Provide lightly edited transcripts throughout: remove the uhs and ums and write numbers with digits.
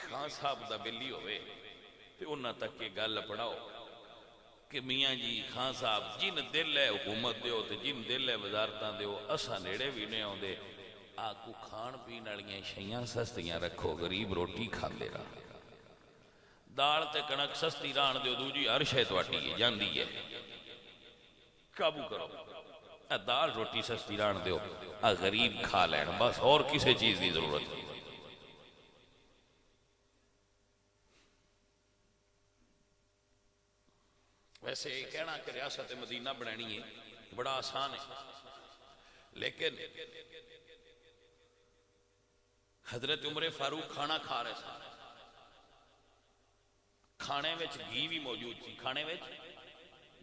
خان صاحب دا بلی ہوئے تے انہاں تک کے گل پڑھاؤ کہ میاں جی خان صاحب جن دل ہے حکومت دیو تے جن دل ہے وزارتاں دیو اسا نیڑے بھی نہیں آؤندے آکو کھان پین والیاں شیاں سستیاں رکھو غریب روٹی کھاندے رہا دال تے کنک سستی ران دیو دوجی ہر شے تواڈی ہے جاندی ہے قابو کرو دال روٹی سستی ران دیو غریب کھا لین بس اور کسی چیز کی ضرورت نہیں ویسے یہ کہنا کہ ریاست مدینہ بنانی ہے بڑا آسان ہے لیکن حضرت عمر فاروق کھانا کھا رہے سن کھانے وچ گھی بھی موجود تھی کھانے وچ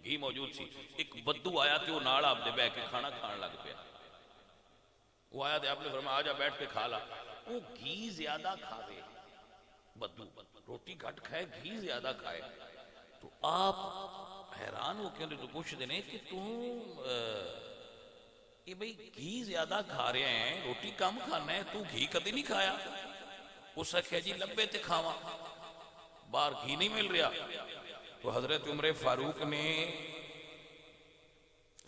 گھی موجود سی ایک بدو آیا تے وہ نال آپ دے بہ کے کھانا کھان لگ پیا وہ آیا تے آپ نے فرمایا آجا بیٹھ کے کھا لا وہ گھی زیادہ کھاوے بدو روٹی گھٹ کھائے گھی زیادہ کھائے تو آپ حیران ہو کے تو پوچھ دینے کہ یہ بھئی گھی زیادہ کھا رہے ہیں روٹی کم کھانا ہے تو گھی کدی نہیں کھایا اس رکھے جی لبے تے کھاواں باہر گھی نہیں مل رہا تو حضرت عمر فاروق نے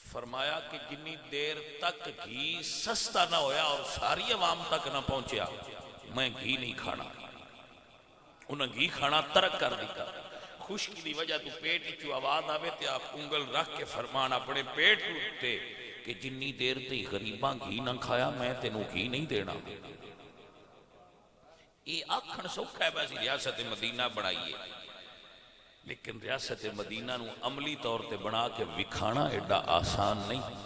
فرمایا کہ جنی دیر تک گھی سستا نہ ہویا اور ساری عوام تک نہ پہنچیا میں گھی نہیں کھانا انہیں گھی کھانا ترک کر دیتا خشکی دی وجہ تو پیٹ چو آواز آوے تے آپ انگل رکھ کے فرمان اپنے پیٹ تے کہ جنی دیر تے غریباں گھی نہ کھایا میں تینوں گھی نہیں دینا یہ آکھن سوکھا ہے ویسی ریاست مدینہ بنائیے لیکن ریاست مدینہ نو عملی طور تے بنا کے وکھانا ایڈا آسان نہیں